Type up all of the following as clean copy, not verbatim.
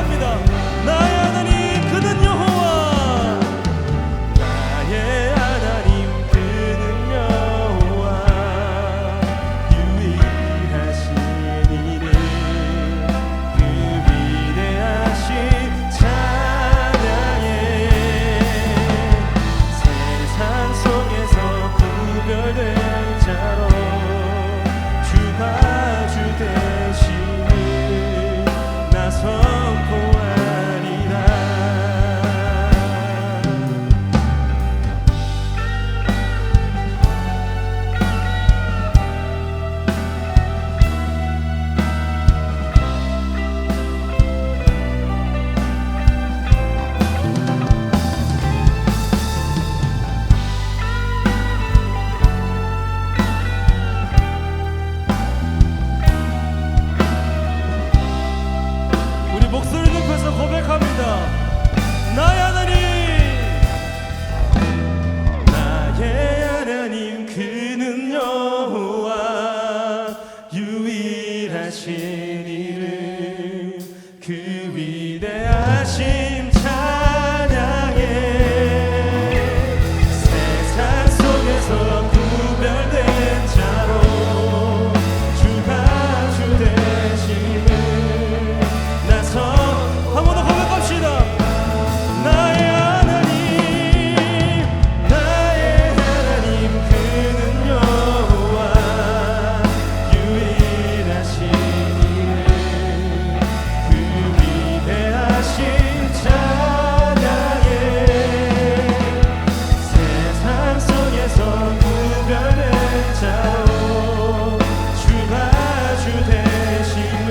고백합니다. 나의 하나님 그는 여호와, 나의 하나님 그는 여호와, 유일하신 이름 그 위대하신 찬양해. 세상 속에서 구별된 자로 주가 주 되심을 나 선포하리라. 우리 목소리 높여서 고백합니다. 나의 하나님, 나의 하나님 그는 여호와, 유일하신 이름 그 위대하심 찬양해. 세상 속에서 구별된 자로 주가 주 되심을 한 번 더 고백합시다. 나의 하나님, 나의 하나님 그는 여호와, 유일하신 이름 그 위대하신 찬양해. 세상 속에서 구별된 자로 주가 주 되심을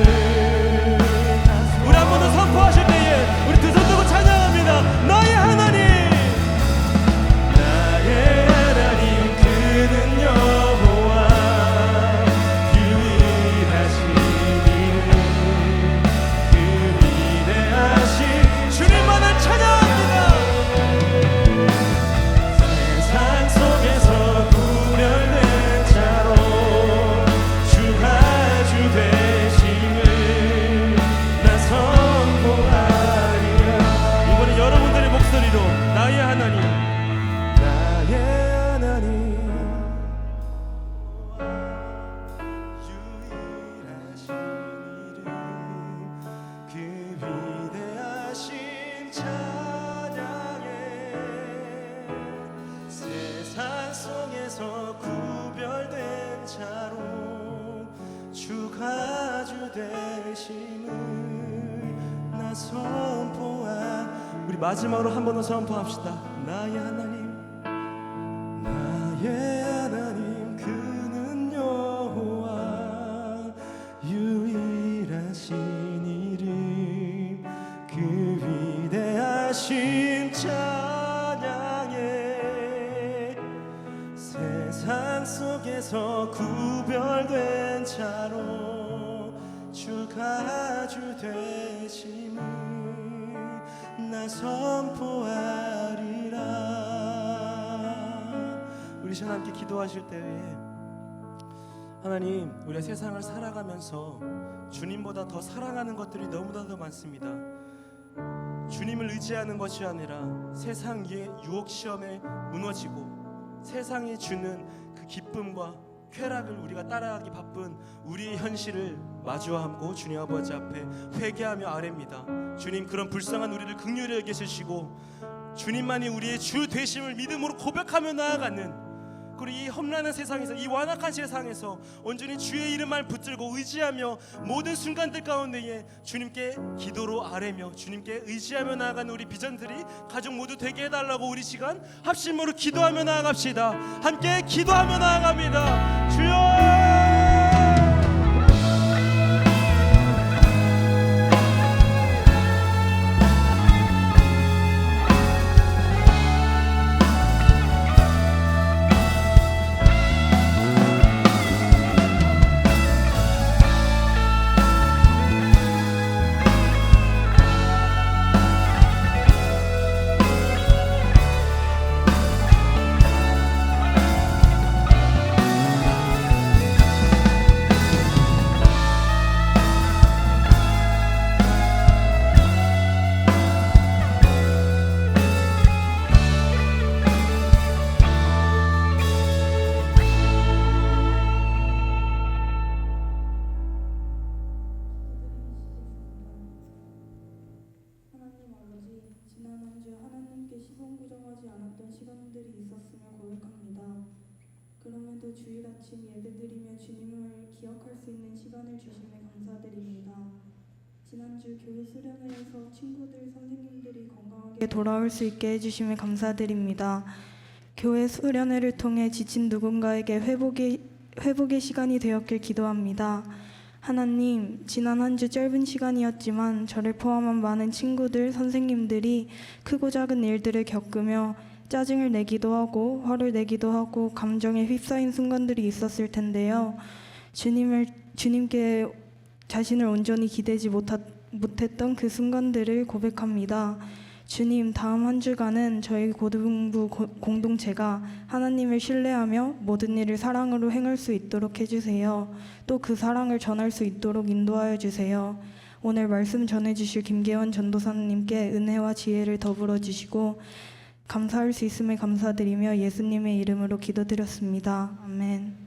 우리 한 번 더 선포하실 때에 우리 두 손 들고 찬양합니다. 나의 하나님, 나의 하나님 그는 여호와, 유일하신 이름 그 위대하신 주님만을 찬양합니다. 세상 속에서 구별된 자로 주가 주 되심을 나 선포하리라. 이번에 여러분들의 목소리로 나의 하나님, 나의 하나님 유일하신 이름 그 위대하신 찬양해. 세상 속에서 구별된 자로 주가 주 되심을 나 선포하. 우리 마지막으로 한 번 더 선포합시다. 나의 하나님, 나의 하나님 그는 여호와, 유일하신 이름 그 위대하신 찬양해. 세상 속에서 구별된 자로 주가 주 되심을 나 선포하리라. 우리 시간 함께 기도하실 때에 하나님, 우리가 세상을 살아가면서 주님보다 더 사랑하는 것들이 너무나 더 많습니다. 주님을 의지하는 것이 아니라 세상의 유혹 시험에 무너지고 세상이 주는 그 기쁨과 쾌락을 우리가 따라가기 바쁜 우리의 현실을 마주하고 주님 아버지 앞에 회개하며 아뢰입니다. 주님, 그런 불쌍한 우리를 긍휼히 여기시고 주님만이 우리의 주 되심을 믿음으로 고백하며 나아가는, 그리고 이 험난한 세상에서, 이 완악한 세상에서 온전히 주의 이름만 붙들고 의지하며 모든 순간들 가운데에 주님께 기도로 아뢰며 주님께 의지하며 나아가는 우리 비전들이 가족 모두 되게 해달라고 우리 시간 합심으로 기도하며 나아갑시다. 함께 기도하며 나아갑니다. 주여, 기억할 수 있는 시간을 주심에 감사드립니다. 지난주 교회 수련회에서 친구들, 선생님들이 건강하게 돌아올 수 있게 해주심에 감사드립니다. 교회 수련회를 통해 지친 누군가에게 회복의 시간이 되었길 기도합니다. 하나님, 지난 한 주 짧은 시간이었지만 저를 포함한 많은 친구들, 선생님들이 크고 작은 일들을 겪으며 짜증을 내기도 하고 화를 내기도 하고 감정에 휩싸인 순간들이 있었을 텐데요. 주님께 자신을 온전히 기대지 못했던 그 순간들을 고백합니다. 주님, 다음 한 주간은 저희 고등부 공동체가 하나님을 신뢰하며 모든 일을 사랑으로 행할 수 있도록 해주세요. 또 그 사랑을 전할 수 있도록 인도하여 주세요. 오늘 말씀 전해주실 김계원 전도사님께 은혜와 지혜를 더불어 주시고 감사할 수 있음에 감사드리며 예수님의 이름으로 기도드렸습니다. 아멘.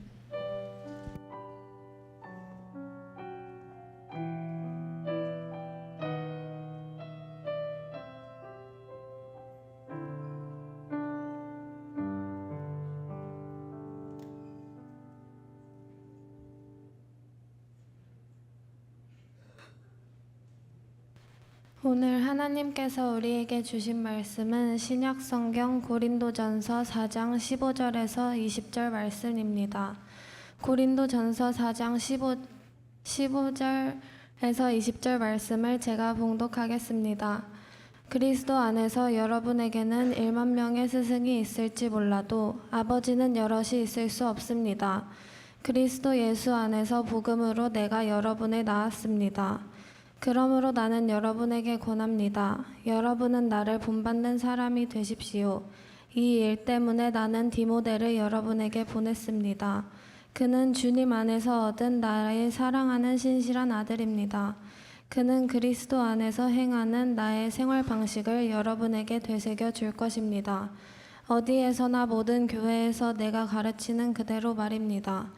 오늘 하나님께서 우리에게 주신 말씀은 신약성경 고린도전서 4장 15절에서 20절 말씀입니다. 고린도전서 4장 15절에서 20절 말씀을 제가 봉독하겠습니다. 그리스도 안에서 여러분에게는 1만 명의 스승이 있을지 몰라도 아버지는 여럿이 있을 수 없습니다. 그리스도 예수 안에서 복음으로 내가 여러분을 낳았습니다. 그러므로 나는 여러분에게 권합니다. 여러분은 나를 본받는 사람이 되십시오. 이 일 때문에 나는 디모데를 여러분에게 보냈습니다. 그는 주님 안에서 얻은 나의 사랑하는 신실한 아들입니다. 그는 그리스도 안에서 행하는 나의 생활 방식을 여러분에게 되새겨 줄 것입니다. 어디에서나 모든 교회에서 내가 가르치는 그대로 말입니다.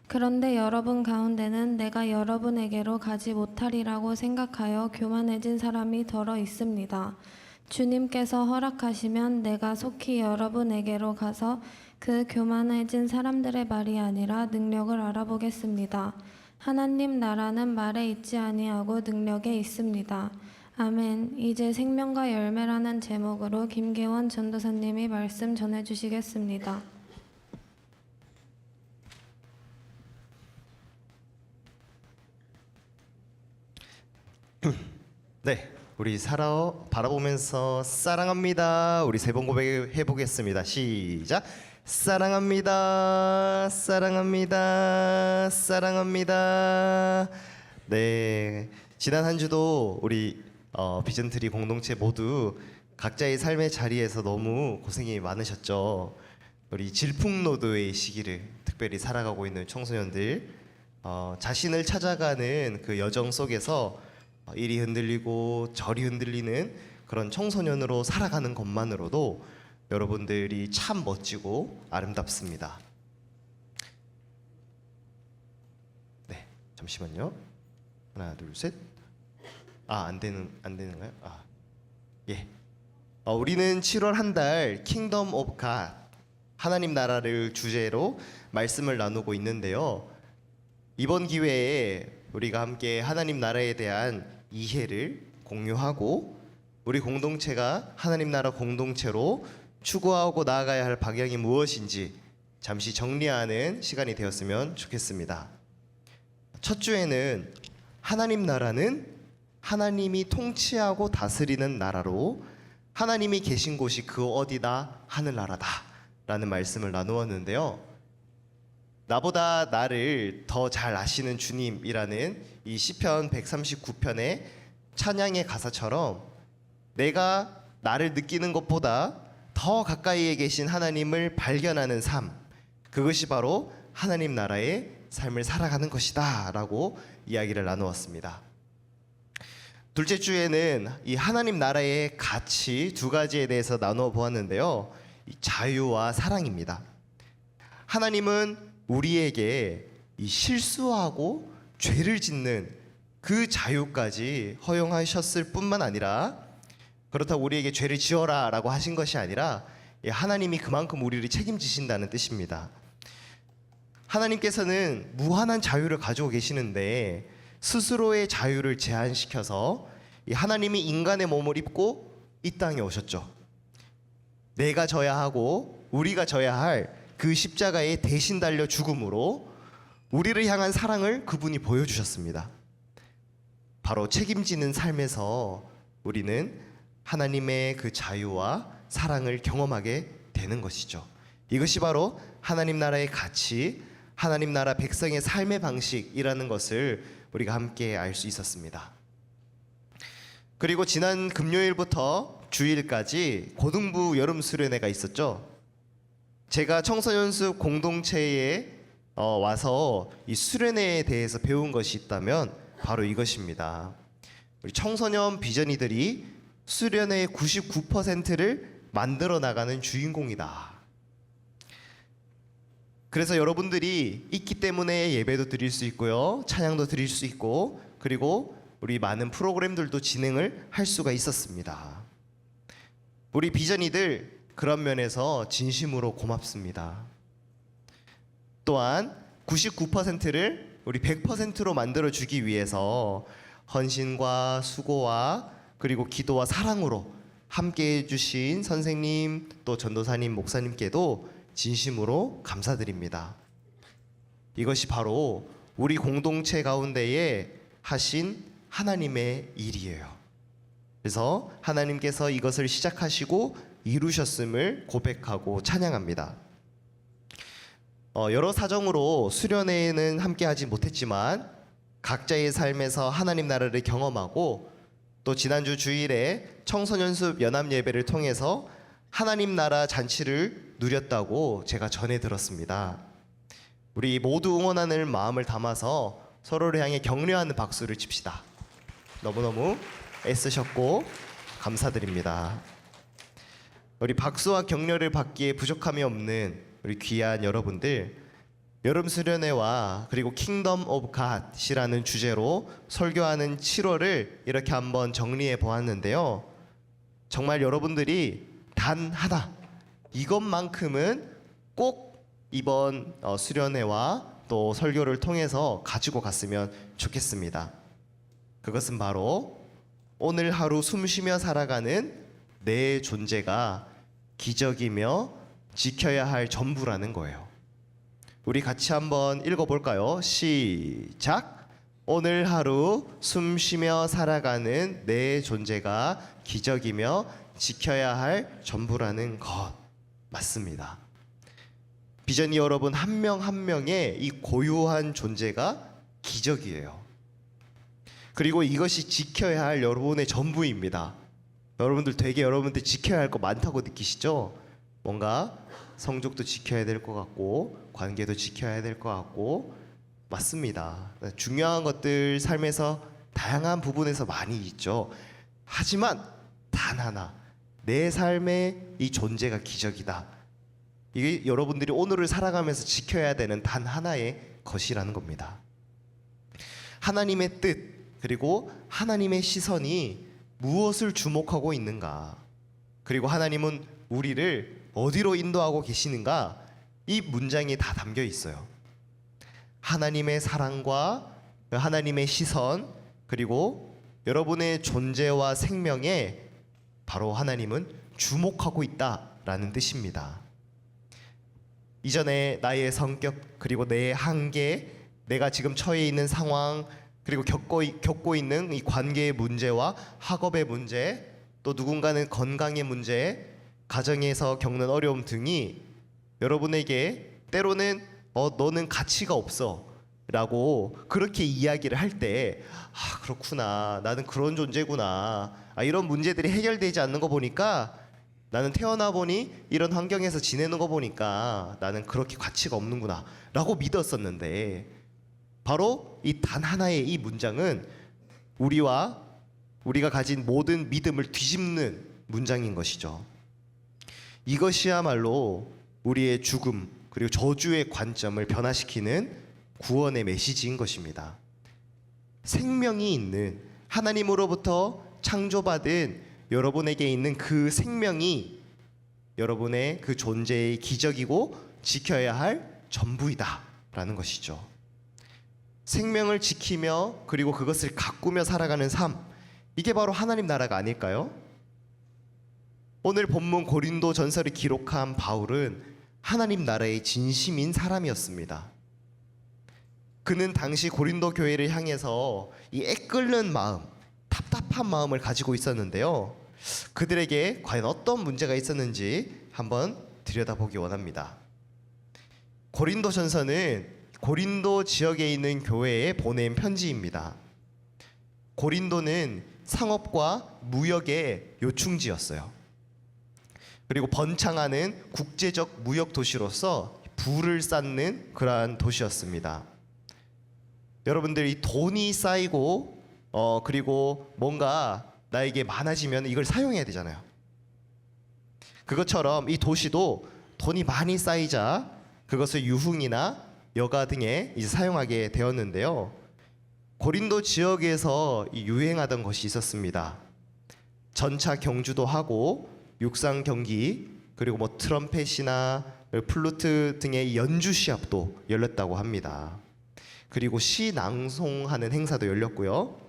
그런데 여러분 가운데는 내가 여러분에게로 가지 못하리라고 생각하여 교만해진 사람이 더러 있습니다. 주님께서 허락하시면 내가 속히 여러분에게로 가서 그 교만해진 사람들의 말이 아니라 능력을 알아보겠습니다. 하나님 나라는 말에 있지 아니하고 능력에 있습니다. 아멘. 이제 생명과 열매라는 제목으로 김계원 전도사님이 말씀 전해주시겠습니다. 네, 우리 바라보면서 사랑합니다. 우리 세 번 고백해 보겠습니다. 시작. 사랑합니다. 사랑합니다. 사랑합니다. 네, 지난 한 주도 우리 비전트리 공동체 모두 각자의 삶의 자리에서 너무 고생이 많으셨죠. 우리 질풍노도의 시기를 특별히 살아가고 있는 청소년들, 자신을 찾아가는 그 여정 속에서 이리 흔들리고 저리 흔들리는 그런 청소년으로 살아가는 것만으로도 여러분들이 참 멋지고 아름답습니다. 네, 잠시만요. 하나, 둘, 셋. 안 되는가요? 예. 우리는 7월 한 달 킹덤 오브 갓, 하나님 나라를 주제로 말씀을 나누고 있는데요. 이번 기회에 우리가 함께 하나님 나라에 대한 이해를 공유하고 우리 공동체가 하나님 나라 공동체로 추구하고 나아가야 할 방향이 무엇인지 잠시 정리하는 시간이 되었으면 좋겠습니다. 첫 주에는 하나님 나라는 하나님이 통치하고 다스리는 나라로 하나님이 계신 곳이 그 어디다 하늘나라다 라는 말씀을 나누었는데요. 나보다 나를 더 잘 아시는 주님이라는 이 시편 139편의 찬양의 가사처럼 내가 나를 느끼는 것보다 더 가까이에 계신 하나님을 발견하는 삶, 그것이 바로 하나님 나라의 삶을 살아가는 것이다 라고 이야기를 나누었습니다. 둘째 주에는 이 하나님 나라의 가치 두 가지에 대해서 나누어 보았는데요. 이 자유와 사랑입니다. 하나님은 우리에게 이 실수하고 죄를 짓는 그 자유까지 허용하셨을 뿐만 아니라, 그렇다고 우리에게 죄를 지어라 라고 하신 것이 아니라 하나님이 그만큼 우리를 책임지신다는 뜻입니다. 하나님께서는 무한한 자유를 가지고 계시는데 스스로의 자유를 제한시켜서 이 하나님이 인간의 몸을 입고 이 땅에 오셨죠. 내가 져야 하고 우리가 져야 할 그 십자가에 대신 달려 죽음으로 우리를 향한 사랑을 그분이 보여주셨습니다. 바로 책임지는 삶에서 우리는 하나님의 그 자유와 사랑을 경험하게 되는 것이죠. 이것이 바로 하나님 나라의 가치, 하나님 나라 백성의 삶의 방식이라는 것을 우리가 함께 알 수 있었습니다. 그리고 지난 금요일부터 주일까지 고등부 여름 수련회가 있었죠. 제가 청소년숲 공동체에 와서 이 수련회에 대해서 배운 것이 있다면 바로 이것입니다. 우리 청소년 비전이들이 수련회의 99%를 만들어 나가는 주인공이다. 그래서 여러분들이 있기 때문에 예배도 드릴 수 있고요, 찬양도 드릴 수 있고, 그리고 우리 많은 프로그램들도 진행을 할 수가 있었습니다. 우리 비전이들 그런 면에서 진심으로 고맙습니다. 또한 99%를 우리 100%로 만들어주기 위해서 헌신과 수고와 그리고 기도와 사랑으로 함께해 주신 선생님, 또 전도사님, 목사님께도 진심으로 감사드립니다. 이것이 바로 우리 공동체 가운데에 하신 하나님의 일이에요. 그래서 하나님께서 이것을 시작하시고 이루셨음을 고백하고 찬양합니다. 여러 사정으로 수련회에는 함께하지 못했지만 각자의 삶에서 하나님 나라를 경험하고 또 지난주 주일에 청소년숲 연합 예배를 통해서 하나님 나라 잔치를 누렸다고 제가 전해 들었습니다. 우리 모두 응원하는 마음을 담아서 서로를 향해 격려하는 박수를 칩시다. 너무너무 애쓰셨고 감사드립니다. 우리 박수와 격려를 받기에 부족함이 없는 우리 귀한 여러분들, 여름 수련회와 그리고 킹덤 오브 갓이라는 주제로 설교하는 7월을 이렇게 한번 정리해 보았는데요. 정말 여러분들이 단 하나 이것만큼은 꼭 이번 수련회와 또 설교를 통해서 가지고 갔으면 좋겠습니다. 그것은 바로 오늘 하루 숨쉬며 살아가는 내 존재가 기적이며 지켜야 할 전부라는 거예요. 우리 같이 한번 읽어볼까요? 시작! 오늘 하루 숨쉬며 살아가는 내 존재가 기적이며 지켜야 할 전부라는 것. 맞습니다. 비전이 여러분 한 명 한 명의 이 고유한 존재가 기적이에요. 그리고 이것이 지켜야 할 여러분의 전부입니다. 여러분들 되게 여러분들 지켜야 할 거 많다고 느끼시죠? 뭔가 성적도 지켜야 될 것 같고 관계도 지켜야 될 것 같고 맞습니다. 중요한 것들 삶에서 다양한 부분에서 많이 있죠. 하지만 단 하나 내 삶의 이 존재가 기적이다. 이게 여러분들이 오늘을 살아가면서 지켜야 되는 단 하나의 것이라는 겁니다. 하나님의 뜻 그리고 하나님의 시선이 무엇을 주목하고 있는가, 그리고 하나님은 우리를 어디로 인도하고 계시는가, 이 문장이 다 담겨 있어요. 하나님의 사랑과 하나님의 시선 그리고 여러분의 존재와 생명에 바로 하나님은 주목하고 있다라는 뜻입니다. 이전에 나의 성격 그리고 내 한계, 내가 지금 처해 있는 상황 그리고 겪고 있는 이 관계의 문제와 학업의 문제, 또 누군가는 건강의 문제, 가정에서 겪는 어려움 등이 여러분에게 때로는 너는 가치가 없어 라고 그렇게 이야기를 할 때 그렇구나, 나는 그런 존재구나, 이런 문제들이 해결되지 않는 거 보니까 나는 태어나 보니 이런 환경에서 지내는 거 보니까 나는 그렇게 가치가 없는구나 라고 믿었었는데, 바로 이 단 하나의 이 문장은 우리가 가진 모든 믿음을 뒤집는 문장인 것이죠. 이것이야말로 우리의 죽음 그리고 저주의 관점을 변화시키는 구원의 메시지인 것입니다. 생명이 있는 하나님으로부터 창조받은 여러분에게 있는 그 생명이 여러분의 그 존재의 기적이고 지켜야 할 전부이다 라는 것이죠. 생명을 지키며 그리고 그것을 가꾸며 살아가는 삶, 이게 바로 하나님 나라가 아닐까요? 오늘 본문 고린도 전서를 기록한 바울은 하나님 나라의 진심인 사람이었습니다. 그는 당시 고린도 교회를 향해서 이 애끓는 마음, 답답한 마음을 가지고 있었는데요. 그들에게 과연 어떤 문제가 있었는지 한번 들여다보기 원합니다. 고린도 전서는 고린도 지역에 있는 교회에 보낸 편지입니다. 고린도는 상업과 무역의 요충지였어요. 그리고 번창하는 국제적 무역 도시로서 부를 쌓는 그러한 도시였습니다. 여러분들, 이 돈이 쌓이고 그리고 뭔가 나에게 많아지면 이걸 사용해야 되잖아요. 그것처럼 이 도시도 돈이 많이 쌓이자 그것을 유흥이나 여가 등에 이제 사용하게 되었는데요. 고린도 지역에서 유행하던 것이 있었습니다. 전차 경주도 하고 육상 경기, 그리고 뭐 트럼펫이나 플루트 등의 연주 시합도 열렸다고 합니다. 그리고 시 낭송하는 행사도 열렸고요.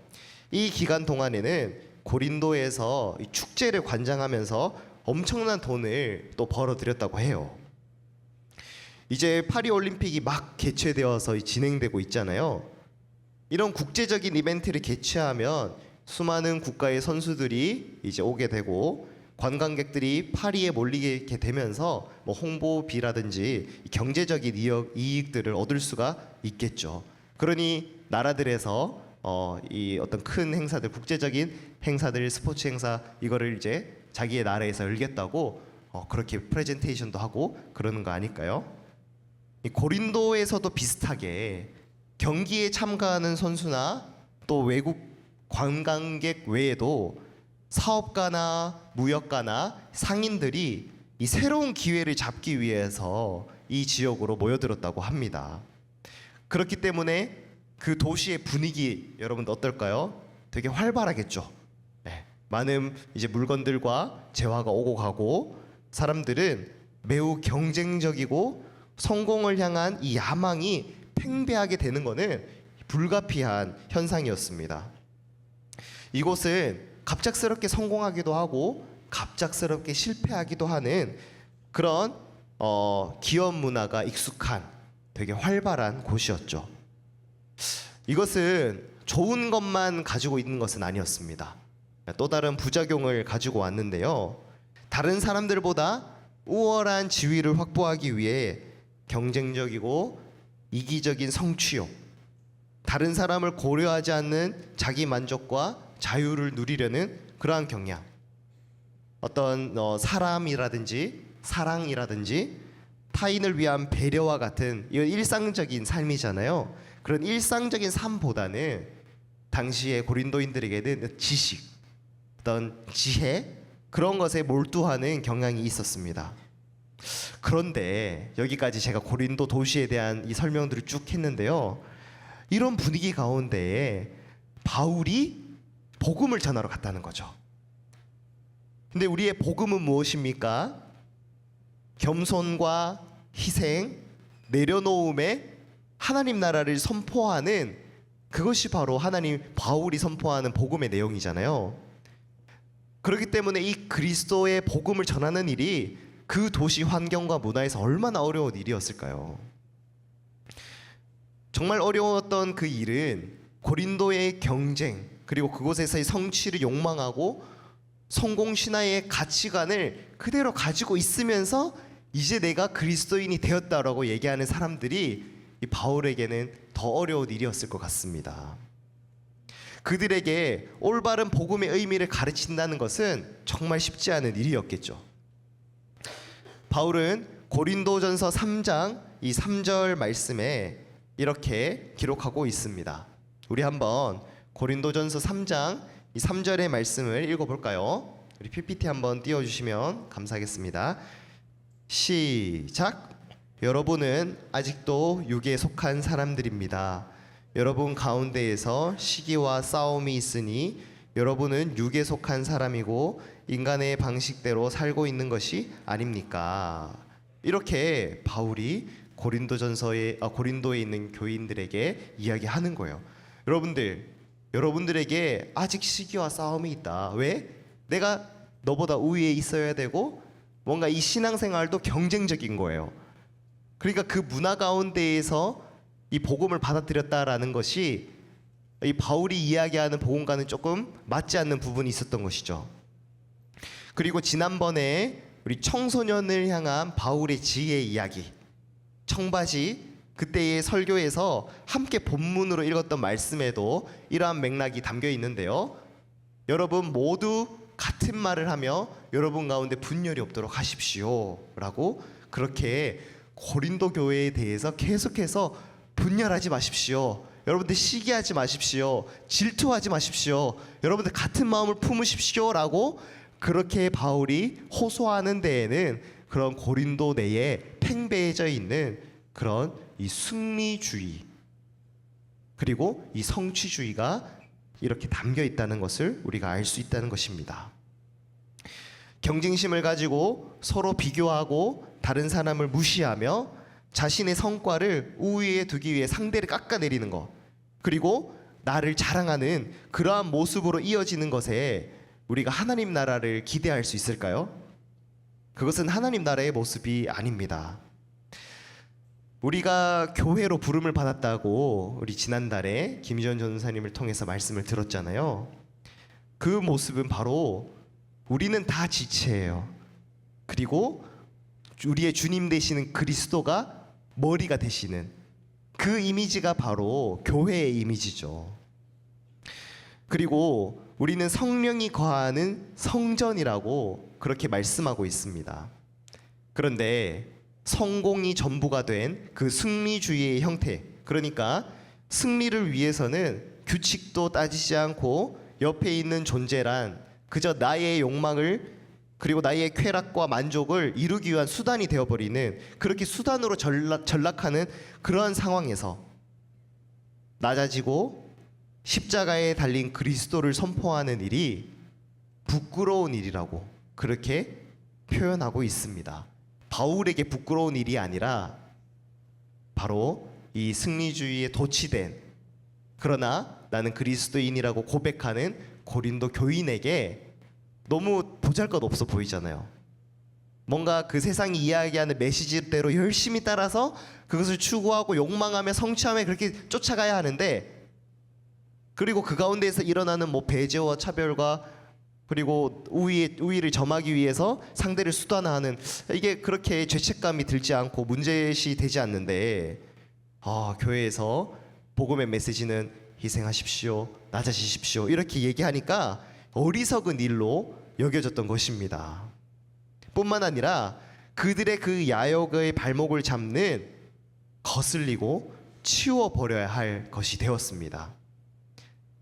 이 기간 동안에는 고린도에서 이 축제를 관장하면서 엄청난 돈을 또 벌어들였다고 해요. 이제 파리 올림픽이 막 개최되어서 진행되고 있잖아요. 이런 국제적인 이벤트를 개최하면 수많은 국가의 선수들이 이제 오게 되고 관광객들이 파리에 몰리게 되면서 뭐 홍보비라든지 경제적인 이익들을 얻을 수가 있겠죠. 그러니 나라들에서 이 어떤 큰 행사들, 국제적인 행사들, 스포츠 행사 이거를 이제 자기의 나라에서 열겠다고 그렇게 프레젠테이션도 하고 그러는 거 아닐까요? 이 고린도에서도 비슷하게 경기에 참가하는 선수나 또 외국 관광객 외에도 사업가나 무역가나 상인들이 이 새로운 기회를 잡기 위해서 이 지역으로 모여들었다고 합니다. 그렇기 때문에 그 도시의 분위기 여러분들 어떨까요? 되게 활발하겠죠. 네. 많은 이제 물건들과 재화가 오고 가고 사람들은 매우 경쟁적이고 성공을 향한 이 야망이 팽배하게 되는 것은 불가피한 현상이었습니다. 이곳은 갑작스럽게 성공하기도 하고 갑작스럽게 실패하기도 하는 그런 기업 문화가 익숙한 되게 활발한 곳이었죠. 이것은 좋은 것만 가지고 있는 것은 아니었습니다. 또 다른 부작용을 가지고 왔는데요. 다른 사람들보다 우월한 지위를 확보하기 위해 경쟁적이고 이기적인 성취욕, 다른 사람을 고려하지 않는 자기 만족과 자유를 누리려는 그러한 경향, 어떤 사람이라든지 사랑이라든지 타인을 위한 배려와 같은 이런 일상적인 삶이잖아요. 그런 일상적인 삶보다는 당시의 고린도인들에게는 지식, 어떤 지혜, 그런 것에 몰두하는 경향이 있었습니다. 그런데 여기까지 제가 고린도 도시에 대한 이 설명들을 쭉 했는데요. 이런 분위기 가운데 바울이 복음을 전하러 갔다는 거죠. 근데 우리의 복음은 무엇입니까? 겸손과 희생, 내려놓음에 하나님 나라를 선포하는, 그것이 바로 바울이 선포하는 복음의 내용이잖아요. 그렇기 때문에 이 그리스도의 복음을 전하는 일이 그 도시 환경과 문화에서 얼마나 어려운 일이었을까요? 정말 어려웠던 그 일은 고린도의 경쟁, 그리고 그곳에서의 성취를 욕망하고 성공 신화의 가치관을 그대로 가지고 있으면서 이제 내가 그리스도인이 되었다라고 얘기하는 사람들이 이 바울에게는 더 어려운 일이었을 것 같습니다. 그들에게 올바른 복음의 의미를 가르친다는 것은 정말 쉽지 않은 일이었겠죠. 바울은 고린도전서 3장 이 3절 말씀에 이렇게 기록하고 있습니다. 우리 한번 고린도전서 3장 이 3절의 말씀을 읽어볼까요? 우리 PPT 한번 띄워주시면 감사하겠습니다. 시작. 여러분은 아직도 육에 속한 사람들입니다. 여러분 가운데에서 시기와 싸움이 있으니 여러분은 육에 속한 사람이고 인간의 방식대로 살고 있는 것이 아닙니까? 이렇게 바울이 고린도에 있는 교인들에게 이야기하는 거예요. 여러분들에게 아직 시기와 싸움이 있다. 왜? 내가 너보다 우위에 있어야 되고 뭔가 이 신앙생활도 경쟁적인 거예요. 그러니까 그 문화 가운데에서 이 복음을 받아들였다라는 것이 이 바울이 이야기하는 복음과는 조금 맞지 않는 부분이 있었던 것이죠. 그리고 지난번에 우리 청소년을 향한 바울의 지혜 이야기, 청바지 그때의 설교에서 함께 본문으로 읽었던 말씀에도 이러한 맥락이 담겨 있는데요. 여러분 모두 같은 말을 하며 여러분 가운데 분열이 없도록 하십시오 라고 그렇게 고린도 교회에 대해서 계속해서 분열하지 마십시오. 여러분들 시기하지 마십시오. 질투하지 마십시오. 여러분들 같은 마음을 품으십시오 라고 그렇게 바울이 호소하는 데에는 그런 고린도 내에 팽배해져 있는 그런 이 승리주의 그리고 이 성취주의가 이렇게 담겨 있다는 것을 우리가 알 수 있다는 것입니다. 경쟁심을 가지고 서로 비교하고 다른 사람을 무시하며 자신의 성과를 우위에 두기 위해 상대를 깎아내리는 것, 그리고 나를 자랑하는 그러한 모습으로 이어지는 것에 우리가 하나님 나라를 기대할 수 있을까요? 그것은 하나님 나라의 모습이 아닙니다. 우리가 교회로 부름을 받았다고 우리 지난달에 김지원 전사님을 통해서 말씀을 들었잖아요. 그 모습은 바로 우리는 다 지체예요. 그리고 우리의 주님 되시는 그리스도가 머리가 되시는 그 이미지가 바로 교회의 이미지죠. 그리고 우리는 성령이 거하는 성전이라고 그렇게 말씀하고 있습니다. 그런데 성공이 전부가 된 그 승리주의의 형태, 그러니까 승리를 위해서는 규칙도 따지지 않고 옆에 있는 존재란 그저 나의 욕망을 그리고 나의 쾌락과 만족을 이루기 위한 수단이 되어버리는, 그렇게 수단으로 전락하는 그러한 상황에서 낮아지고 십자가에 달린 그리스도를 선포하는 일이 부끄러운 일이라고 그렇게 표현하고 있습니다. 바울에게 부끄러운 일이 아니라 바로 이 승리주의에 도취된, 그러나 나는 그리스도인이라고 고백하는 고린도 교인에게 너무 보잘것없어 보이잖아요. 뭔가 그 세상이 이야기하는 메시지대로 열심히 따라서 그것을 추구하고 욕망하며 성취하며 그렇게 쫓아가야 하는데, 그리고 그 가운데에서 일어나는 뭐 배제와 차별과 그리고 우위를 점하기 위해서 상대를 수단화하는, 이게 그렇게 죄책감이 들지 않고 문제시 되지 않는데, 교회에서 복음의 메시지는 희생하십시오, 낮아지십시오 이렇게 얘기하니까 어리석은 일로 여겨졌던 것입니다. 뿐만 아니라 그들의 그 야욕의 발목을 잡는 거슬리고 치워버려야 할 것이 되었습니다.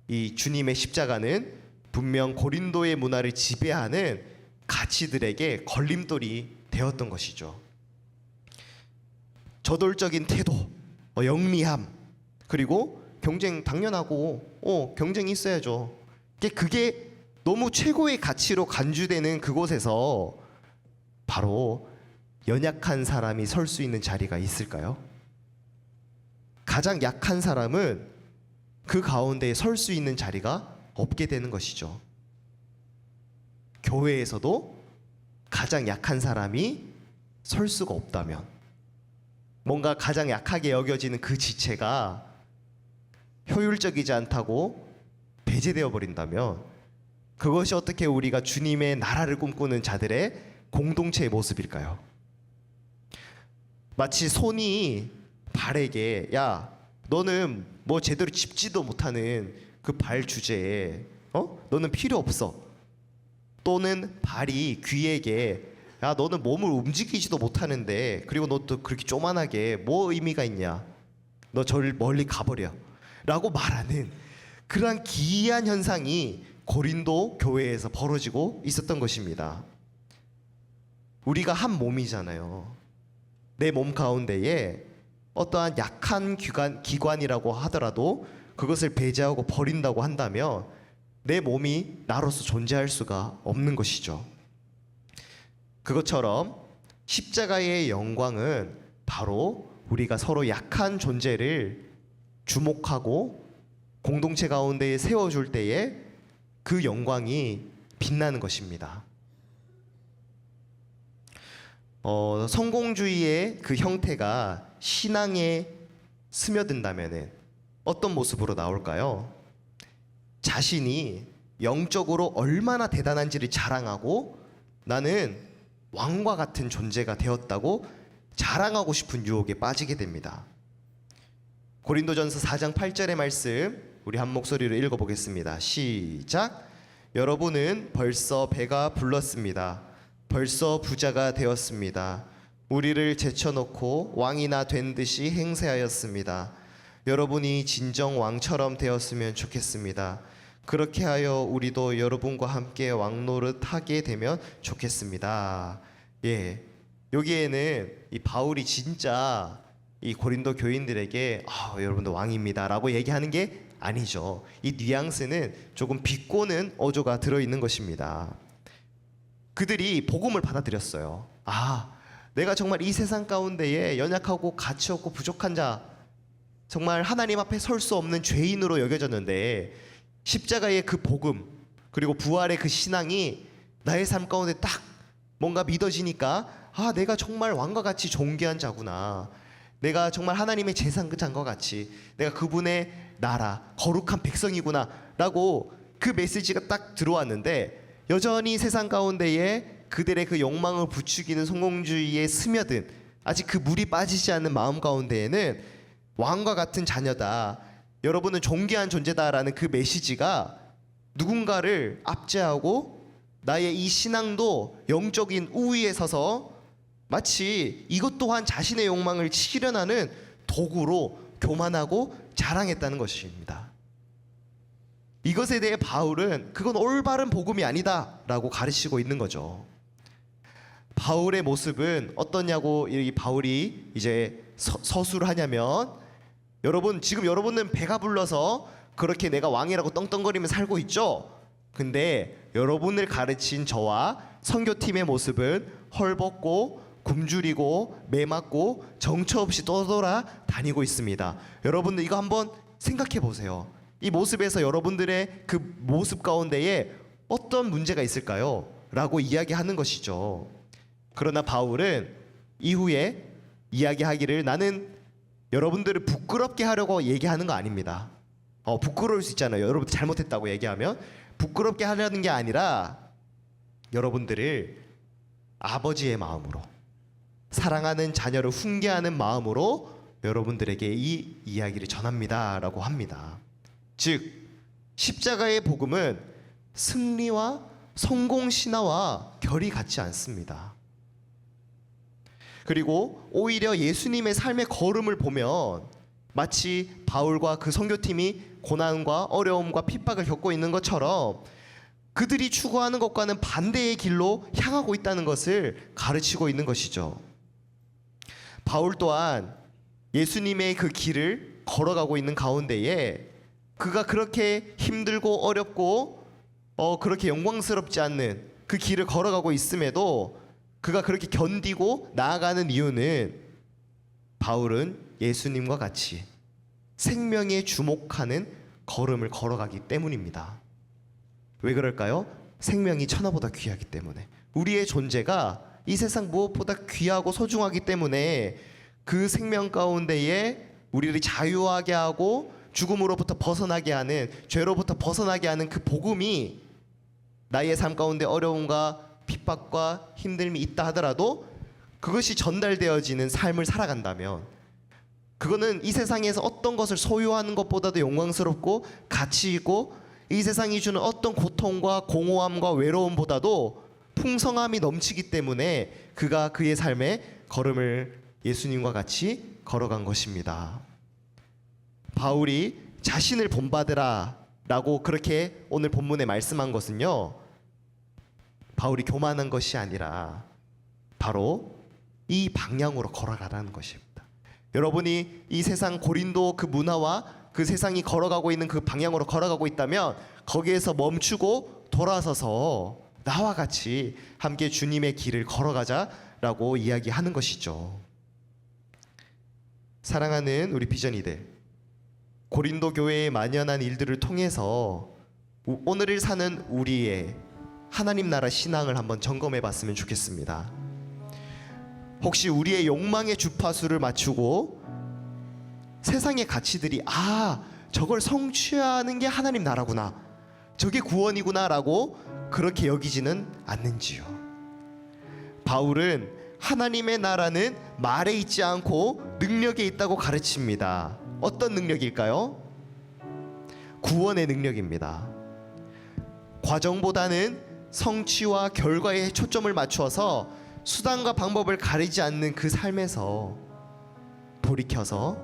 이 주님의 십자가는 분명 고린도의 문화를 지배하는 가치들에게 걸림돌이 되었던 것이죠. 저돌적인 태도, 영리함, 그리고 경쟁 당연하고 경쟁이 있어야죠. 그게 너무 최고의 가치로 간주되는 그곳에서 바로 연약한 사람이 설 수 있는 자리가 있을까요? 가장 약한 사람은 그 가운데에 설 수 있는 자리가 없게 되는 것이죠. 교회에서도 가장 약한 사람이 설 수가 없다면, 뭔가 가장 약하게 여겨지는 그 지체가 효율적이지 않다고 배제되어 버린다면, 그것이 어떻게 우리가 주님의 나라를 꿈꾸는 자들의 공동체의 모습일까요? 마치 손이 발에게, 야 너는 뭐 제대로 짚지도 못하는 그 발 주제에 너는 필요 없어. 또는 발이 귀에게, 야 너는 몸을 움직이지도 못하는데 그리고 너도 그렇게 쪼만하게 뭐 의미가 있냐, 너 저를 멀리 가버려 라고 말하는 그러한 기이한 현상이 고린도 교회에서 벌어지고 있었던 것입니다. 우리가 한 몸이잖아요. 내 몸 가운데에 어떠한 약한 기관이라고 하더라도 그것을 배제하고 버린다고 한다면 내 몸이 나로서 존재할 수가 없는 것이죠. 그것처럼 십자가의 영광은 바로 우리가 서로 약한 존재를 주목하고 공동체 가운데 세워줄 때에 그 영광이 빛나는 것입니다. 성공주의의 그 형태가 신앙에 스며든다면 어떤 모습으로 나올까요? 자신이 영적으로 얼마나 대단한지를 자랑하고 나는 왕과 같은 존재가 되었다고 자랑하고 싶은 유혹에 빠지게 됩니다. 고린도전서 4장 8절의 말씀 우리 한 목소리로 읽어보겠습니다. 시작. 여러분은 벌써 배가 불렀습니다. 벌써 부자가 되었습니다. 우리를 제쳐놓고 왕이나 된 듯이 행세하였습니다. 여러분이 진정 왕처럼 되었으면 좋겠습니다. 그렇게 하여 우리도 여러분과 함께 왕노릇 하게 되면 좋겠습니다. 예, 여기에는 이 바울이 진짜 이 고린도 교인들에게 여러분도 왕입니다라고 얘기하는 게 아니죠. 이 뉘앙스는 조금 비꼬는 어조가 들어있는 것입니다. 그들이 복음을 받아들였어요. 내가 정말 이 세상 가운데에 연약하고 가치 없고 부족한 자, 정말 하나님 앞에 설 수 없는 죄인으로 여겨졌는데 십자가의 그 복음 그리고 부활의 그 신앙이 나의 삶 가운데 딱 뭔가 믿어지니까 내가 정말 왕과 같이 존귀한 자구나. 내가 정말 하나님의 제사장과 같이 내가 그분의 나라 거룩한 백성이구나 라고 그 메시지가 딱 들어왔는데 여전히 세상 가운데에 그들의 그 욕망을 부추기는 성공주의에 스며든 아직 그 물이 빠지지 않는 마음 가운데에는 왕과 같은 자녀다, 여러분은 존귀한 존재다라는 그 메시지가 누군가를 압제하고 나의 이 신앙도 영적인 우위에 서서 마치 이것 또한 자신의 욕망을 실현하는 도구로 교만하고 자랑했다는 것입니다. 이것에 대해 바울은 그건 올바른 복음이 아니다 라고 가르치고 있는 거죠. 바울의 모습은 어떠냐고 이 바울이 이제 서술을 하냐면, 여러분 지금 여러분은 배가 불러서 그렇게 내가 왕이라고 떵떵거리며 살고 있죠. 근데 여러분을 가르친 저와 선교팀의 모습은 헐벗고 굶주리고 매맞고 정처 없이 떠돌아 다니고 있습니다. 여러분들 이거 한번 생각해 보세요. 이 모습에서 여러분들의 그 모습 가운데에 어떤 문제가 있을까요? 라고 이야기하는 것이죠. 그러나 바울은 이후에 이야기하기를 나는 여러분들을 부끄럽게 하려고 얘기하는 거 아닙니다. 부끄러울 수 있잖아요. 여러분들 잘못했다고 얘기하면 부끄럽게 하려는 게 아니라 여러분들을 아버지의 마음으로, 사랑하는 자녀를 훈계하는 마음으로 여러분들에게 이 이야기를 전합니다 라고 합니다. 즉 십자가의 복음은 승리와 성공 신화와 결이 같지 않습니다. 그리고 오히려 예수님의 삶의 걸음을 보면 마치 바울과 그 선교팀이 고난과 어려움과 핍박을 겪고 있는 것처럼 그들이 추구하는 것과는 반대의 길로 향하고 있다는 것을 가르치고 있는 것이죠. 바울 또한 예수님의 그 길을 걸어가고 있는 가운데에 그가 그렇게 힘들고 어렵고 그렇게 영광스럽지 않는 그 길을 걸어가고 있음에도 그가 그렇게 견디고 나아가는 이유는 바울은 예수님과 같이 생명에 주목하는 걸음을 걸어가기 때문입니다. 왜 그럴까요? 생명이 천하보다 귀하기 때문에, 우리의 존재가 이 세상 무엇보다 귀하고 소중하기 때문에 그 생명 가운데에 우리를 자유하게 하고 죽음으로부터 벗어나게 하는, 죄로부터 벗어나게 하는 그 복음이 나의 삶 가운데 어려움과 핍박과 힘듦이 있다 하더라도 그것이 전달되어지는 삶을 살아간다면 그거는 이 세상에서 어떤 것을 소유하는 것보다도 영광스럽고 가치 있고 이 세상이 주는 어떤 고통과 공허함과 외로움보다도 풍성함이 넘치기 때문에 그가 그의 삶의 걸음을 예수님과 같이 걸어간 것입니다. 바울이 자신을 본받으라 라고 그렇게 오늘 본문에 말씀한 것은요, 바울이 교만한 것이 아니라 바로 이 방향으로 걸어가라는 것입니다. 여러분이 이 세상 고린도 그 문화와 그 세상이 걸어가고 있는 그 방향으로 걸어가고 있다면 거기에서 멈추고 돌아서서 나와 같이 함께 주님의 길을 걸어가자라고 이야기하는 것이죠. 사랑하는 우리 비전이들, 고린도 교회에 만연한 일들을 통해서 오늘을 사는 우리의 하나님 나라 신앙을 한번 점검해 봤으면 좋겠습니다. 혹시 우리의 욕망의 주파수를 맞추고 세상의 가치들이 저걸 성취하는 게 하나님 나라구나, 저게 구원이구나 라고 그렇게 여기지는 않는지요. 바울은 하나님의 나라는 말에 있지 않고 능력에 있다고 가르칩니다. 어떤 능력일까요? 구원의 능력입니다. 과정보다는 성취와 결과에 초점을 맞추어서 수단과 방법을 가리지 않는 그 삶에서 돌이켜서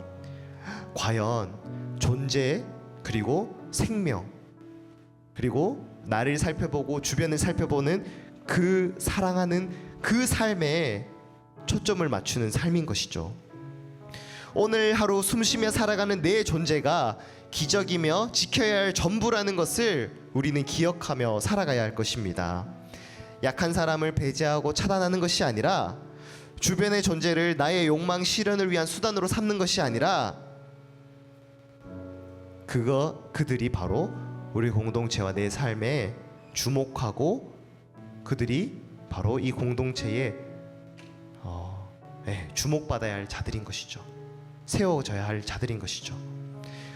과연 존재, 그리고 생명, 그리고 나를 살펴보고 주변을 살펴보는 그 사랑하는 그 삶에 초점을 맞추는 삶인 것이죠. 오늘 하루 숨쉬며 살아가는 내 존재가 기적이며 지켜야 할 전부라는 것을 우리는 기억하며 살아가야 할 것입니다. 약한 사람을 배제하고 차단하는 것이 아니라, 주변의 존재를 나의 욕망 실현을 위한 수단으로 삼는 것이 아니라, 그들이 바로 우리 공동체와 내 삶에 주목하고 그들이 바로 이 공동체에 주목받아야 할 자들인 것이죠. 세워져야 할 자들인 것이죠.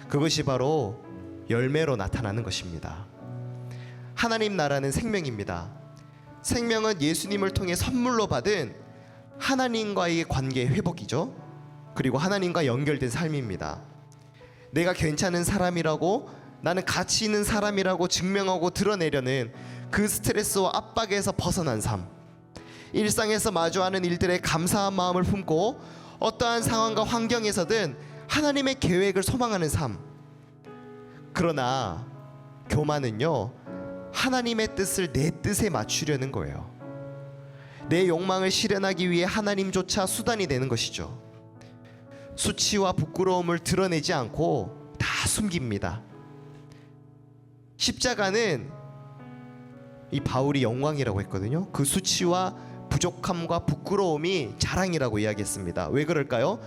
그것이 바로 열매로 나타나는 것입니다. 하나님 나라는 생명입니다. 생명은 예수님을 통해 선물로 받은 하나님과의 관계 회복이죠. 그리고 하나님과 연결된 삶입니다. 내가 괜찮은 사람이라고, 나는 가치 있는 사람이라고 증명하고 드러내려는 그 스트레스와 압박에서 벗어난 삶, 일상에서 마주하는 일들에 감사한 마음을 품고 어떠한 상황과 환경에서든 하나님의 계획을 소망하는 삶. 그러나 교만은요, 하나님의 뜻을 내 뜻에 맞추려는 거예요. 내 욕망을 실현하기 위해 하나님조차 수단이 되는 것이죠. 수치와 부끄러움을 드러내지 않고 다 숨깁니다. 십자가는 이 바울이 영광이라고 했거든요. 그 수치와 부족함과 부끄러움이 자랑이라고 이야기했습니다. 왜 그럴까요?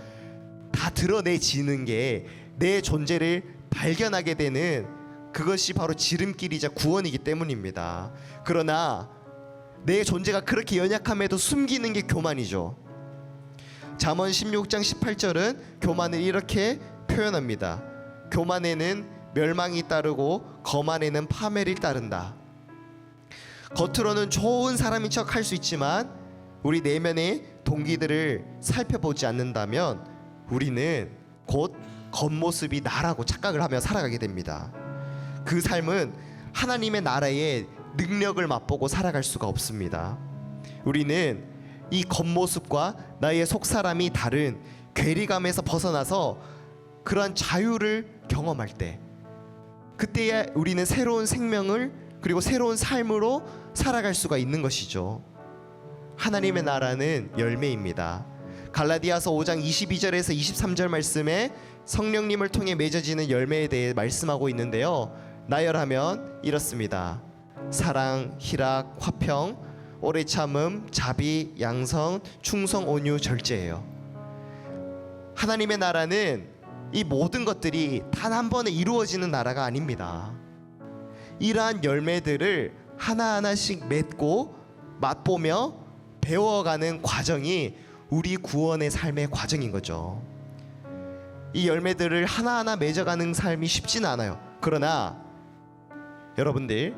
다 드러내지는 게 내 존재를 발견하게 되는, 그것이 바로 지름길이자 구원이기 때문입니다. 그러나 내 존재가 그렇게 연약함에도 숨기는 게 교만이죠. 잠언 16장 18절은 교만을 이렇게 표현합니다. 교만에는 멸망이 따르고 거만에는 파멸이 따른다. 겉으로는 좋은 사람인 척 할 수 있지만 우리 내면의 동기들을 살펴보지 않는다면 우리는 곧 겉모습이 나라고 착각을 하며 살아가게 됩니다. 그 삶은 하나님의 나라의 능력을 맛보고 살아갈 수가 없습니다. 우리는 이 겉모습과 나의 속사람이 다른 괴리감에서 벗어나서 그러한 자유를 경험할 때, 그때야 우리는 새로운 생명을, 그리고 새로운 삶으로 살아갈 수가 있는 것이죠. 하나님의 나라는 열매입니다. 갈라디아서 5장 22절에서 23절 말씀에 성령님을 통해 맺어지는 열매에 대해 말씀하고 있는데요. 나열하면 이렇습니다. 사랑, 희락, 화평, 오래 참음, 자비, 양성, 충성, 온유, 절제예요. 하나님의 나라는 이 모든 것들이 단 한 번에 이루어지는 나라가 아닙니다. 이러한 열매들을 하나하나씩 맺고 맛보며 배워가는 과정이 우리 구원의 삶의 과정인 거죠. 이 열매들을 하나하나 맺어가는 삶이 쉽지는 않아요. 그러나 여러분들,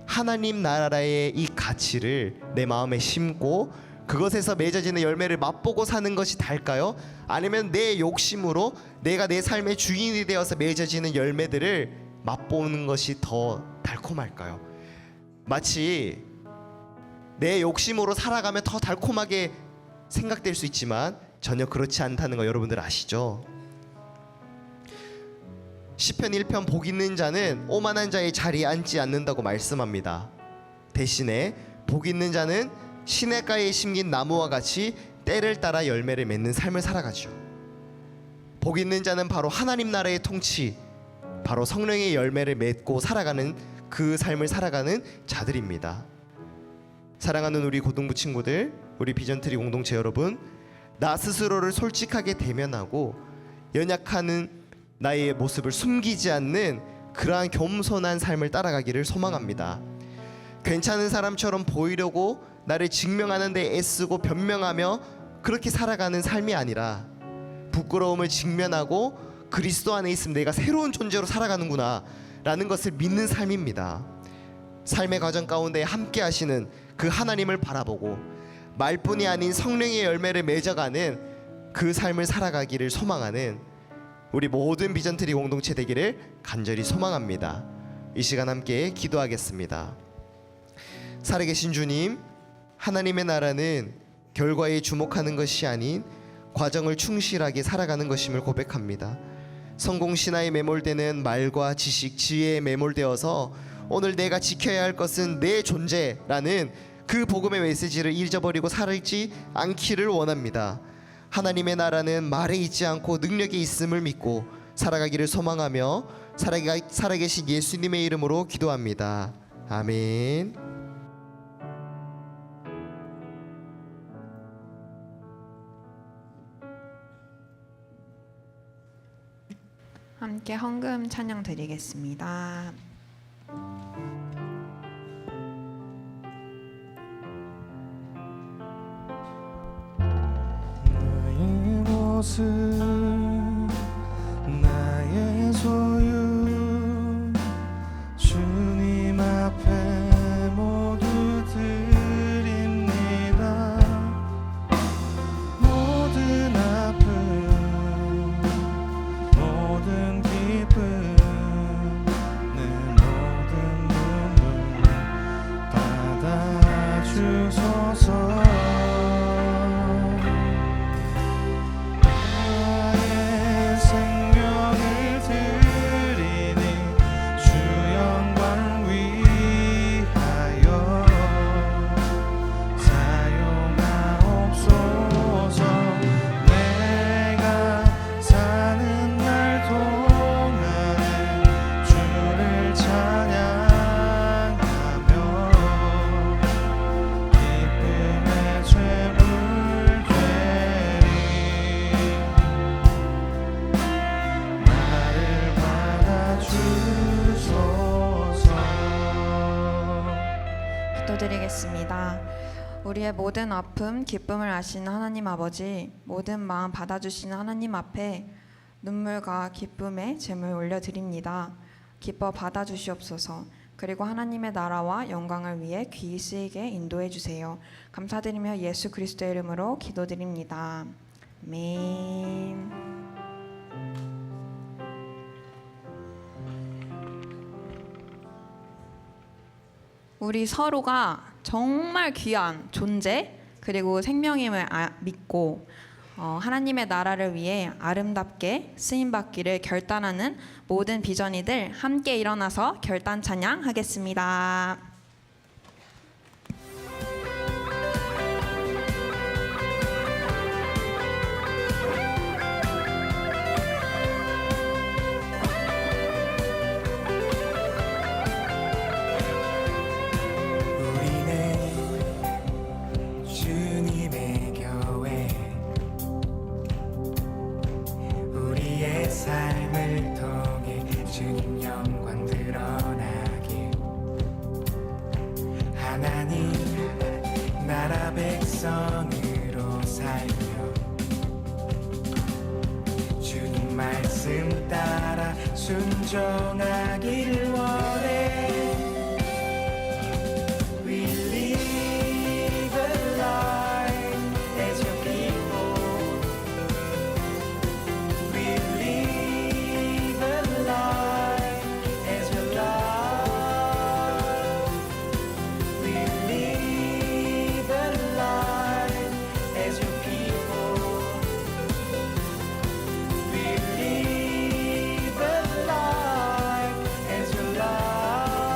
하나님 나라의 이 가치를 내 마음에 심고 그것에서 맺어지는 열매를 맛보고 사는 것이 달까요? 아니면 내 욕심으로 내가 내 삶의 주인이 되어서 맺어지는 열매들을 맛보는 것이 더 달콤할까요? 마치 내 욕심으로 살아가면 더 달콤하게 생각될 수 있지만 전혀 그렇지 않다는 거 여러분들 아시죠? 시편 1편 복 있는 자는 오만한 자의 자리에 앉지 않는다고 말씀합니다. 대신에 복 있는 자는 시냇가에 심긴 나무와 같이 때를 따라 열매를 맺는 삶을 살아가죠. 복 있는 자는 바로 하나님 나라의 통치, 바로 성령의 열매를 맺고 살아가는 그 삶을 살아가는 자들입니다. 사랑하는 우리 고등부 친구들, 우리 비전트리 공동체 여러분, 나 스스로를 솔직하게 대면하고 연약하는 나의 모습을 숨기지 않는 그러한 겸손한 삶을 따라가기를 소망합니다. 괜찮은 사람처럼 보이려고 나를 증명하는 데 애쓰고 변명하며 그렇게 살아가는 삶이 아니라 부끄러움을 직면하고 그리스도 안에 있으면 내가 새로운 존재로 살아가는구나 라는 것을 믿는 삶입니다. 삶의 과정 가운데 함께 하시는 그 하나님을 바라보고 말뿐이 아닌 성령의 열매를 맺어가는 그 삶을 살아가기를 소망하는 우리 모든 비전트리 공동체 되기를 간절히 소망합니다. 이 시간 함께 기도하겠습니다. 살아계신 주님, 하나님의 나라는 결과에 주목하는 것이 아닌 과정을 충실하게 살아가는 것임을 고백합니다. 성공 신화에 매몰되는 말과 지식, 지혜에 매몰되어서 오늘 내가 지켜야 할 것은 내 존재라는 그 복음의 메시지를 잊어버리고 살지 않기를 원합니다. 하나님의 나라는 말에 있지 않고 능력에 있음을 믿고 살아가기를 소망하며 살아계신 예수님의 이름으로 기도합니다. 아멘. 함께 헌금 찬양 드리겠습니다. 나의 모습 나의 소유 주님 앞에 모두 드립니다. 모든 아픔 모든 기쁨 내 모든 눈물 받아주소서. 기도드리겠습니다. 우리의 모든 아픔, 기쁨을 아시는 하나님 아버지, 모든 마음 받아주시는 하나님 앞에 눈물과 기쁨의 제물 올려드립니다. 기뻐 받아주시옵소서. 그리고 하나님의 나라와 영광을 위해 귀히 쓰이게 인도해 주세요. 감사드리며 예수 그리스도의 이름으로 기도드립니다. 아멘. 우리 서로가 정말 귀한 존재 그리고 생명임을 믿고 하나님의 나라를 위해 아름답게 쓰임받기를 결단하는 모든 비전이들 함께 일어나서 결단 찬양하겠습니다. 삶을 통해 주님 영광 드러나길 하나님 나라 백성으로 살며 주님 말씀 따라 순종하기를 원해. We live a life as your people. We live a life as your love. We live a life as your people. We live a life as your love.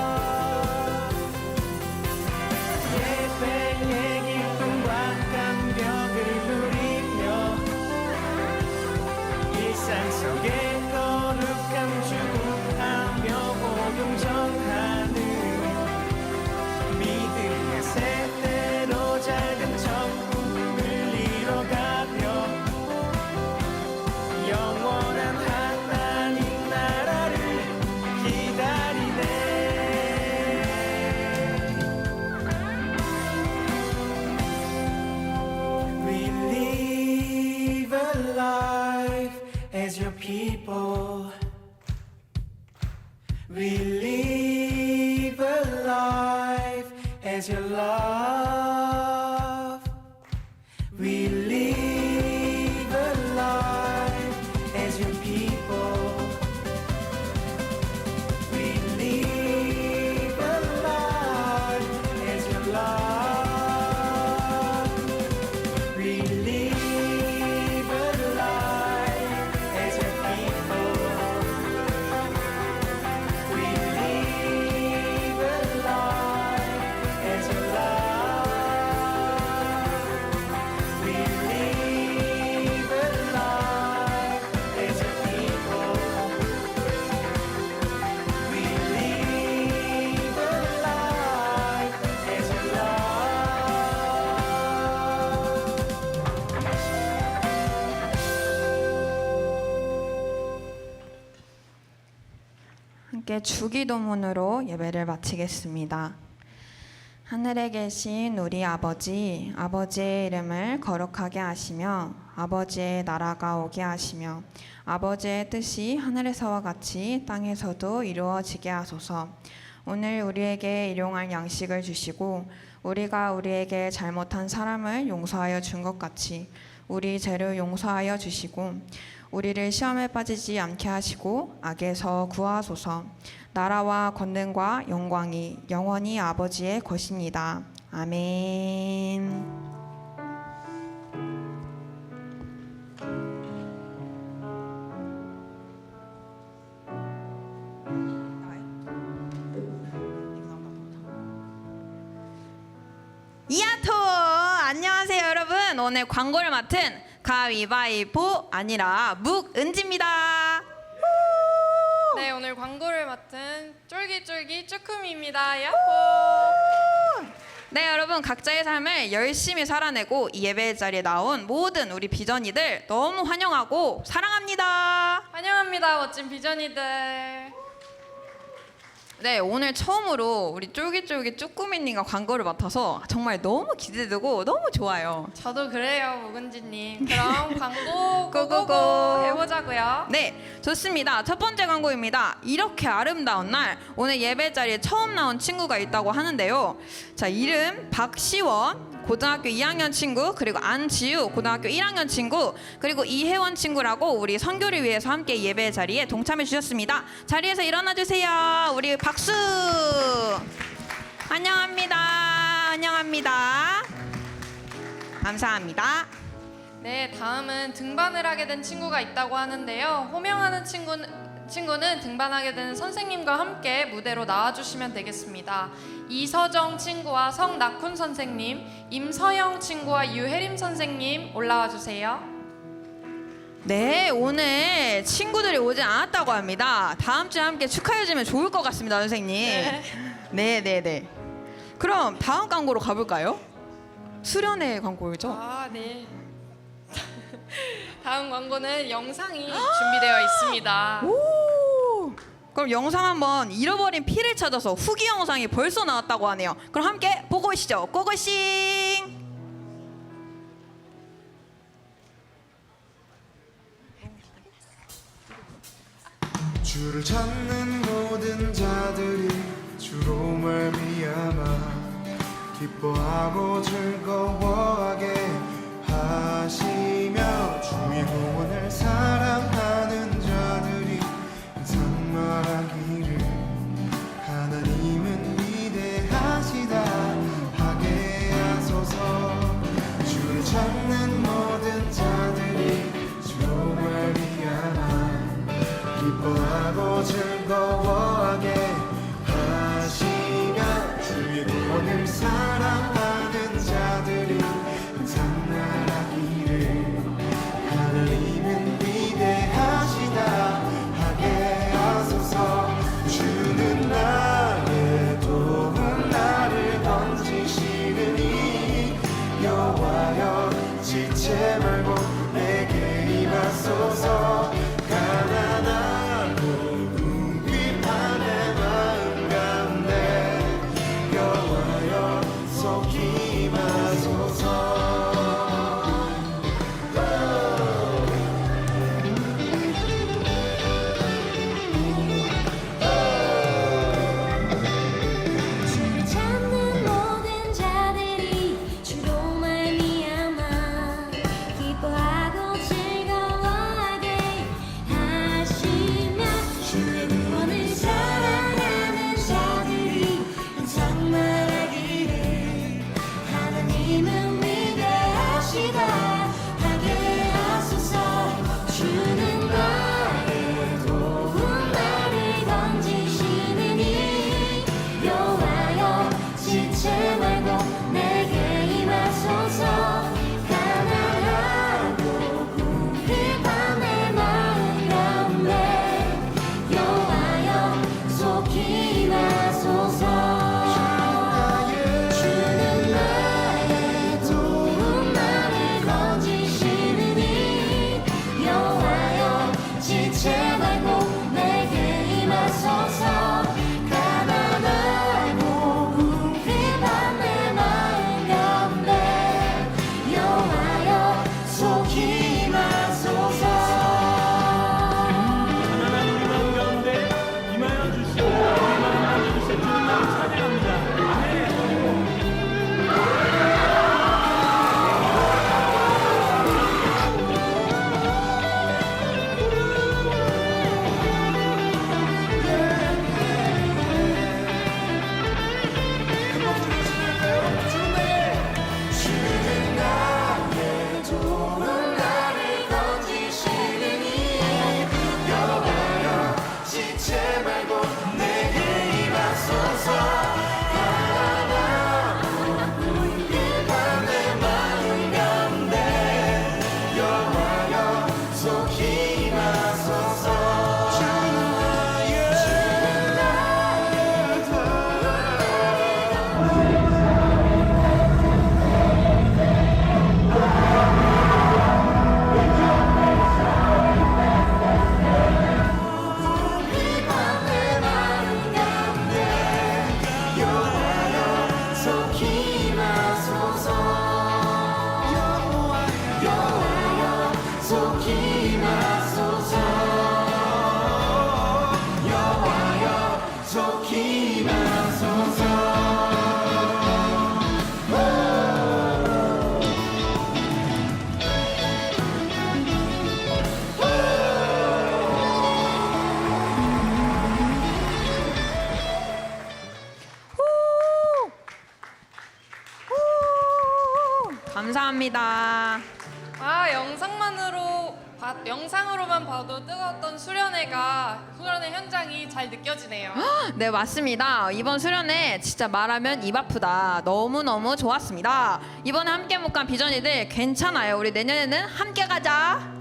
We live a life as your love. We live a life as your people. We live a life as your love. We live a life as your people. We live a life as your love. We live a life as your people. We live a life as your love. 함께 주기도문으로 예배를 마치겠습니다. 하늘에 계신 우리 아버지, 아버지의 이름을 거룩하게 하시며 아버지의 나라가 오게 하시며 아버지의 뜻이 하늘에서와 같이 땅에서도 이루어지게 하소서. 오늘 우리에게 일용할 양식을 주시고 우리가 우리에게 잘못한 사람을 용서하여 준 것 같이 우리 죄를 용서하여 주시고 우리를 시험에 빠지지 않게 하시고 악에서 구하소서. 나라와 권능과 영광이 영원히 아버지의 것입니다. 아멘. 이야토! 안녕하세요 여러분. 오늘 광고를 맡은 가위바위보 아니라 묵은지입니다. 네, 오늘 광고를 맡은 쫄깃쫄깃 쭈꾸미입니다. 야호! 네 여러분, 각자의 삶을 열심히 살아내고 이 예배 자리에 나온 모든 우리 비전이들 너무 환영하고 사랑합니다. 환영합니다, 멋진 비전이들. 네, 오늘 처음으로 우리 쫄깃쫄깃 쭈꾸미님과 광고를 맡아서 정말 너무 기대되고 너무 좋아요. 저도 그래요, 묵은지님. 그럼 광고 고고고. 고고고 해보자고요. 네, 좋습니다. 첫 번째 광고입니다. 이렇게 아름다운 날 오늘 예배 자리에 처음 나온 친구가 있다고 하는데요. 자, 이름 박시원 고등학교 2학년 친구, 그리고 안지우 고등학교 1학년 친구, 그리고 이혜원 친구라고 우리 선교를 위해서 함께 예배 자리에 동참해 주셨습니다. 자리에서 일어나 주세요. 우리 박수. 환영합니다. 환영합니다. 감사합니다. 네, 다음은 등반을 하게 된 친구가 있다고 하는데요. 호명하는 친구는 등반하게 되는 선생님과 함께 무대로 나와주시면 되겠습니다. 이서정 친구와 성낙훈 선생님, 임서영 친구와 유혜림 선생님 올라와 주세요. 네, 오늘 친구들이 오지 않았다고 합니다. 다음 주에 함께 축하해주면 좋을 것 같습니다, 선생님. 네. 그럼 다음 광고로 가볼까요? 수련회 광고죠? 아, 네. 다음 광고는 영상이 준비되어 있습니다. 오! 그럼 영상 한번 잃어버린 피를 찾아서 후기 영상이 벌써 나왔다고 하네요. 그럼 함께 보고 오시죠. 고고싱! 주를 찾는 모든 자들이 주로 말미암아 기뻐하고 즐거워하게 하시며 주의 구원을 사랑하는 자들이 항상 말하기를 하나님은 위대하시다 하게 하소서. 주를 찾는 모든 자들이 주로 말미암아 기뻐하고 즐거워하게 하시며 주의 구원을 사랑하는 자들이 항상 말하기를 하나님은 위대하시다 하게 하소서. 주는 나의 도움 나를 건지시느니 여호와여 지체 말고 내게 임하소서. 가난하고 궁핍한 내 마음 가운데 여호와여 속히 임하소서. 감사합니다. 아, 영상으로만 봐도 뜨거웠던 수련회 현장이 잘 느껴지네요. 네, 맞습니다. 이번 수련회 진짜 말하면 입 아프다. 너무너무 좋았습니다. 이번에 함께 못 간 비전이들 괜찮아요. 우리 내년에는 함께 가자.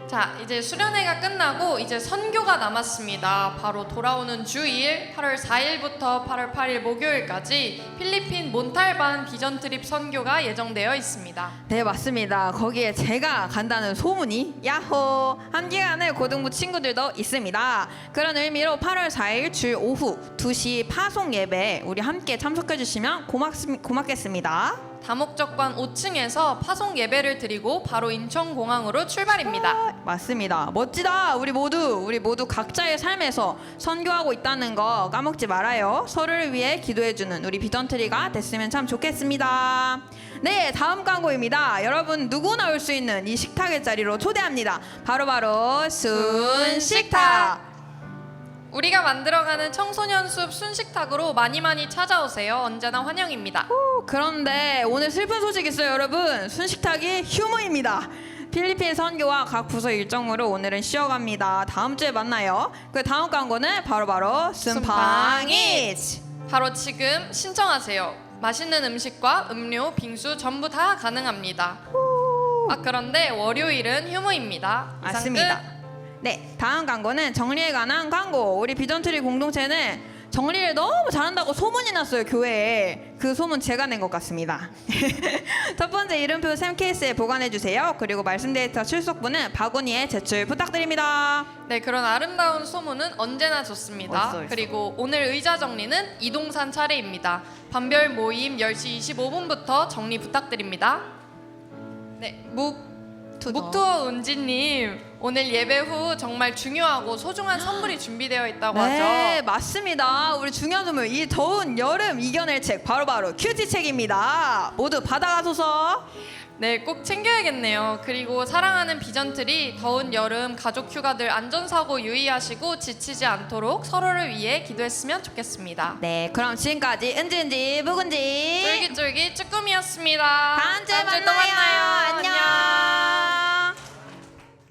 자, 이제 수련회가 끝나고 이제 선교가 남았습니다. 바로 돌아오는 주일 8월 4일부터 8월 8일 목요일까지 필리핀 몬탈반 비전 트립 선교가 예정되어 있습니다. 네, 맞습니다. 거기에 제가 간다는 소문이 야호 함께 가는 고등부 친구들도 있습니다. 그런 의미로 8월 4일 주일 오후 2시 파송 예배 우리 함께 참석해 주시면 고맙겠습니다. 다목적관 5층에서 파송 예배를 드리고 바로 인천공항으로 출발입니다. 맞습니다. 멋지다. 우리 모두 각자의 삶에서 선교하고 있다는 거 까먹지 말아요. 서로를 위해 기도해주는 우리 비전트리가 됐으면 참 좋겠습니다. 네, 다음 광고입니다. 여러분 누구나 올 수 있는 이 식탁의 자리로 초대합니다. 바로 순식탁. 우리가 만들어가는 청소년 숲 순식탁으로 많이 찾아오세요. 언제나 환영입니다. 그런데 오늘 슬픈 소식 있어요, 여러분. 순식탁이 휴무입니다. 필리핀 선교와 각 부서 일정으로 오늘은 쉬어갑니다. 다음 주에 만나요. 그 다음 광고는 바로 순팡이츠. 바로 지금 신청하세요. 맛있는 음식과 음료, 빙수 전부 다 가능합니다. 그런데 월요일은 휴무입니다. 이상 맞습니다. 끝. 네, 다음 광고는 정리에 관한 광고. 우리 비전트리 공동체는 정리를 너무 잘한다고 소문이 났어요, 교회에. 그 소문 제가 낸 것 같습니다. 첫 번째 이름표 샘 케이스에 보관해 주세요. 그리고 말씀 데이터 출석부는 바구니에 제출 부탁드립니다. 네, 그런 아름다운 소문은 언제나 좋습니다. 멋있어. 그리고 오늘 의자 정리는 이동산 차례입니다. 반별 모임 10시 25분부터 정리 부탁드립니다. 네, 묵투어 은지님, 오늘 예배 후 정말 중요하고 소중한 선물이 준비되어 있다고 네, 하죠. 맞습니다. 우리 중요한 선물, 이 더운 여름 이겨낼 책 바로 큐티 책입니다. 모두 받아가소서. 네, 꼭 챙겨야겠네요. 그리고 사랑하는 비전트리, 더운 여름 가족 휴가들 안전사고 유의하시고 지치지 않도록 서로를 위해 기도했으면 좋겠습니다. 네, 그럼 지금까지 은지 묵은지 쫄깃쫄깃 쭈꾸미였습니다. 다음 주에 다음 주에 또 만나요. 만나요. 안녕.